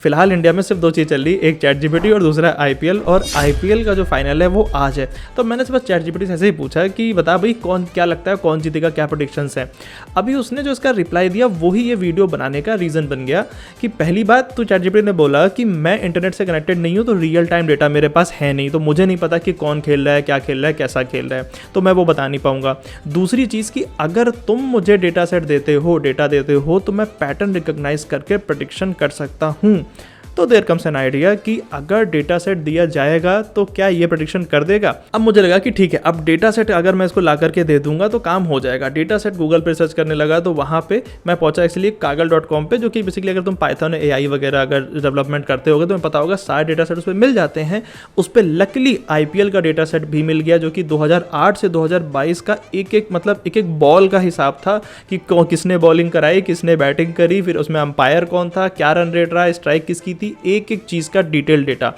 फिलहाल इंडिया में सिर्फ दो चीज़ चल रही है, एक चैट जीपीटी और दूसरा आईपीएल। और आईपीएल का जो फाइनल है वो आज है। तो मैंने सिर्फ चैट जीपीटी से ऐसे ही पूछा कि बता भाई कौन क्या लगता है कौन जीतेगा, क्या प्रेडिक्शंस हैं। अभी उसने जो इसका रिप्लाई दिया वही ये वीडियो बनाने का रीज़न बन गया कि पहली बात तो चैट जीपीटी ने बोला कि मैं इंटरनेट से कनेक्टेड नहीं हूँ, तो रियल टाइम डेटा मेरे पास है नहीं, तो मुझे नहीं पता कि कौन खेल रहा है, क्या खेल रहा है, कैसा खेल रहा है, तो मैं वो बता नहीं पाऊंगा। दूसरी चीज़ कि अगर तुम मुझे डेटा सेट देते हो, डेटा देते हो, तो मैं पैटर्न रिकॉग्नाइज करके प्रेडिक्शन कर सकता हूँ। तो देयर कम्स एन आइडिया कि अगर डेटा सेट दिया जाएगा तो क्या ये प्रेडिक्शन कर देगा। अब मुझे लगा कि ठीक है, अब डेटा सेट अगर मैं इसको ला करके दे दूंगा तो काम हो जाएगा। डेटा सेट गूगल पे सर्च करने लगा तो वहाँ पे मैं पहुंचा एक्चुअली kaggle.com पे, जो कि बेसिकली अगर तुम पाइथन AI वगैरह अगर डेवलपमेंट करते होगे तो तुम्हें पता होगा सारे डेटा सेट उस पर मिल जाते हैं। उस पर लकीली IPL का डेटा सेट भी मिल गया, जो कि 2008 से 2022 का एक बॉल का हिसाब था कि किसने बॉलिंग कराई, किसने बैटिंग करी, फिर उसमें अंपायर कौन था, क्या रन रेट रहा, स्ट्राइक किसकी थी, एक एक चीज़ का डिटेल डेटा।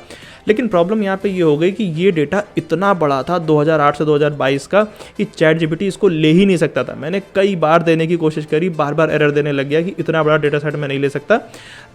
लेकिन प्रॉब्लम यहाँ पे ये हो गई कि ये डेटा इतना बड़ा था 2008 से 2022 का कि चैट जीपीटी इसको ले ही नहीं सकता था। मैंने कई बार देने की कोशिश करी, बार बार एरर देने लग गया कि इतना बड़ा डेटा सेट मैं नहीं ले सकता।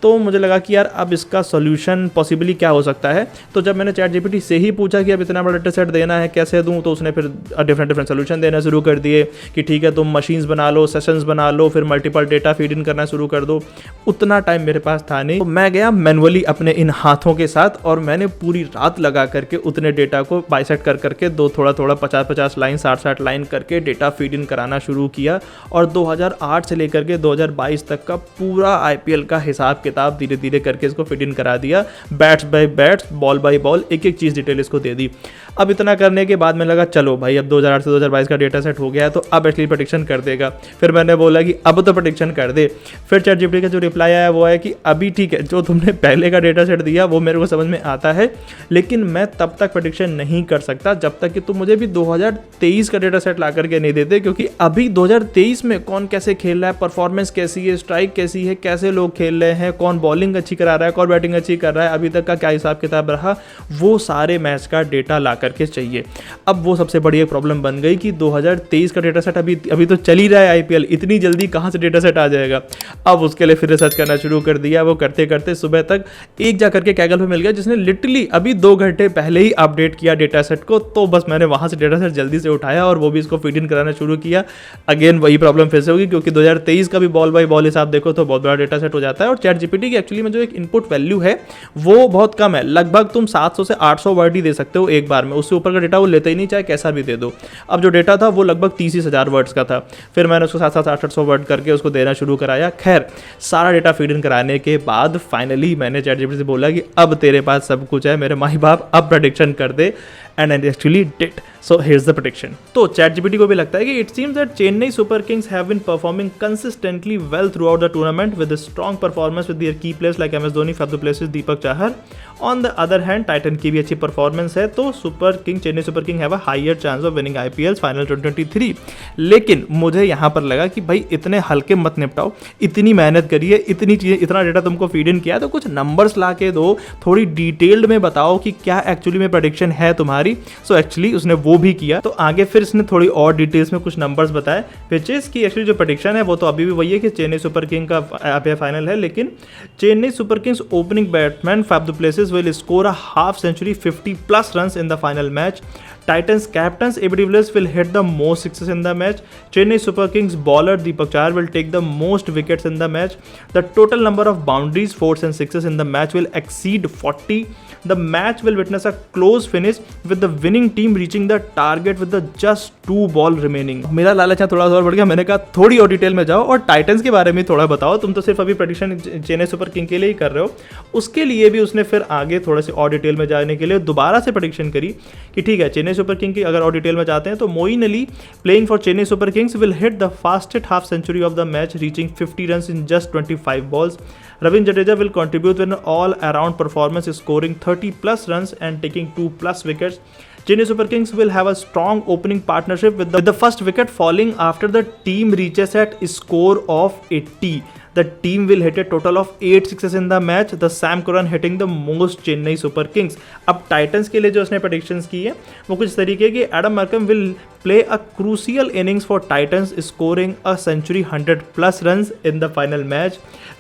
तो मुझे लगा कि यार अब इसका सॉल्यूशन पॉसिबली क्या हो सकता है। तो जब मैंने चैट जीपीटी से ही पूछा कि अब इतना बड़ा डेटा सेट देना है कैसे दूँ, तो उसने फिर डिफरेंट सोल्यूशन देना शुरू कर दिए कि ठीक है तुम मशीन्स बना लो, सेशंस बना लो, फिर मल्टीपल डेटा फीड इन करना शुरू कर दो। उतना टाइम मेरे पास था नहीं, तो मैं गया मैनुअली अपने इन हाथों के साथ और मैंने पूरी रात लगा करके उतने डेटा को बाइसेक्ट कर करके थोड़ा 50 लाइन 60 लाइन करके डेटा फीड इन कराना शुरू किया। और 2008 से लेकर के 2022 तक का पूरा IPL का हिसाब किताब धीरे धीरे करके इसको फिट इन करा दिया। Bats by bats, ball by ball, एक एक चीज़ डिटेल इसको दे दी। अब इतना करने के बाद मैं लगा चलो भाई अब 2008 से 2022 का डेटा सेट हो गया है तो अब एक्चुअली प्रेडिक्शन कर देगा। फिर मैंने बोला कि अब तो प्रेडिक्शन कर दे। फिर चैट जीपीटी का जो रिप्लाई आया वो है कि अभी ठीक है, जो तुमने पहले का डेटा सेट दिया वो मेरे को समझ में आता है, लेकिन मैं तब तक प्रेडिक्शन नहीं कर सकता जब तक कि तुम मुझे भी 2023 का डेटा सेट ला करके नहीं देते, क्योंकि अभी 2023 में कौन कैसे खेल रहा है, परफॉर्मेंस कैसी है, स्ट्राइक कैसी है, कैसे लोग खेल रहे हैं, कौन बॉलिंग अच्छी करा रहा है, कौन बैटिंग अच्छी कर रहा है, अभी तक का क्या हिसाब किताब रहा, वो सारे मैच का डेटा ला करके चाहिए। अब वो सबसे बड़ी एक प्रॉब्लम बन गई कि 2023 का डेटा सेट अभी तो चल ही रहा है IPL, इतनी जल्दी कहाँ से डेटा सेट आ जाएगा। अब उसके लिए फिर रिसर्च करना शुरू कर दिया। वो करते करते सुबह तक एक जा करके Kaggle पे मिल गया जिसने लिटरली अभी 2 घंटे पहले ही अपडेट किया डेटा सेट को। तो बस मैंने वहाँ से डेटा सेट जल्दी से उठाया और वो भी इसको फीड इन कराना शुरू किया। अगेन वही प्रॉब्लम फिर से होगी, क्योंकि 2023 का भी बॉल बाय बॉल हिसाब देखो तो बहुत बड़ा डेटा सेट हो जाता है। और चैट जीपीटी की एक्चुअली में जो एक इनपुट वैल्यू है वो बहुत कम है, लगभग तुम 700 से 800 वर्ड ही दे सकते हो एक बार में, उससे ऊपर का डेटा वो लेते ही नहीं, चाहे कैसा भी दे दो। अब जो डेटा था वो लगभग 30,000 वर्ड्स का था। फिर मैंने उसको 700-800 वर्ड करके उसको देना शुरू कराया। खैर सारा डेटा फीड इन कराने के बाद फाइनली मैंने चैट जीपीटी से बोला कि अब तेरे पास सब कुछ है मेरे माई बाप, अब प्रेडिक्शन कर दे। And I actually did. So here's the prediction. तो चैट जीपीटी को भी लगता है कि it seems that Chennai super Kings have been performing consistently well throughout the tournament with a strong performance with their key players like MS Dhoni, Faf du Plessis Deepak Chahar. On the other hand Titan की भी अच्छी performance है, तो Chennai super King have a higher chance of winning IPL final 2023। लेकिन मुझे यहाँ पर लगा कि भाई इतने हल्के मत निपटाओ, इतनी मेहनत करिए, इतनी चीज़ें, इतना डेटा तुमको फीड इन किया तो कुछ नंबर्स ला के दो, थोड़ी डिटेल्ड में बताओ कि क्या एक्चुअली में प्रेडिक्शन है तुम्हारी। सो एक्चुअली उसने वो भी किया। तो आगे फिर इसने थोड़ी और डिटेल्स में कुछ नंबर्स बताए, विच इज की एक्चुअली जो प्रेडिक्शन है वो तो अभी भी वही है कि चेन्नई सुपर किंग का फाइनल है, लेकिन Chennai super kings opening batsman Faf du Plessis will score a half century 50+ runs in the final match. Titans captains AB de Villiers will hit the most sixes in the match. Chennai Super Kings bowler Deepak Chahar will take the most wickets in the match. The total number of boundaries, fours and sixes in the match will exceed 40. The match will witness a close finish with the winning team reaching the target with the just 2 ball remaining. मेरा लालच थोड़ा और बढ़ गया, मैंने कहा थोड़ी और डिटेल में जाओ और टाइटन्स के बारे में थोड़ा बताओ। तुम तो सिर्फ अभी प्रेडिक्शन चेन्नई सुपर किंग के लिए ही कर रहे हो। उसके लिए भी उसने फिर आगे थोड़ा से और डिटेल में जाने के लिए दोबारा से प्रेडिक्शन करी कि ठीक है चेन्नई सुपर किंग की अगर और डिटेल में जाते हैं तो Moin Ali playing for Chennai super kings will hit the fastest half century of the match reaching 50 runs in just 25 balls. Ravindra Jadeja will contribute with an all-around performance, scoring 30+ runs and taking 2+ wickets. Chennai Super Kings will have a strong opening partnership with the first wicket falling after the team reaches at score of 80. The team will hit a total of 8 sixes in the match, the Sam Curran hitting the most Chennai super kings. अब titans के लिए जो उसने predictions की है वो कुछ तरीके की, Adam Markram will play a crucial innings for Titans, scoring a century 100+ runs in the final match.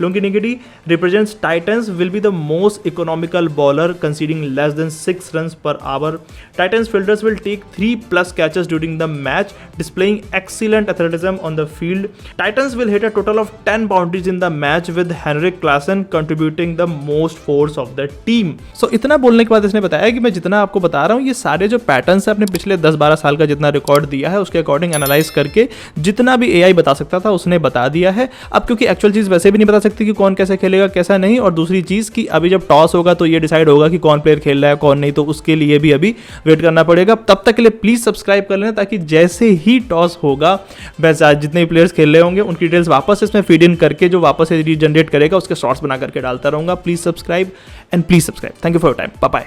Longinigity represents Titans will be the most economical bowler, conceding less than 6 runs per hour. Titans fielders will take 3+ catches during the match, displaying excellent athleticism on the field. Titans will hit a total of 10 boundaries in the match, with Henrik Klassen contributing the most force of the team. So इतना बोलने के बाद इसने बताया कि मैं जितना आपको बता रहा हूँ ये सारे जो पैटर्न्स है अपने पिछले 10-12 साल का जितना रिकॉर्ड दिया है उसके अकॉर्डिंग एनालाइज करके जितना भी एआई बता सकता था उसने बता दिया है। अब क्योंकि एक्चुअल चीज़ वैसे भी नहीं बता सकती कि कौन कैसे खेलेगा कैसा नहीं, और दूसरी चीज़ कि अभी जब टॉस होगा तो ये डिसाइड होगा कि कौन प्लेयर खेल रहा है कौन नहीं, तो उसके लिए भी अभी वेट करना पड़ेगा। तब तक के लिए प्लीज़ सब्सक्राइब कर लेना ताकि जैसे ही टॉस होगा बस आज जितने भी प्लेयर्स खेल रहे होंगे उनकी डिटेल्स वापस इसमें फीड इन करके जो वापस से रीजनरेट करेगा उसके शॉर्ट्स बना करके डालता रहूँगा। Please subscribe and please subscribe. Thank you for your time. Bye bye.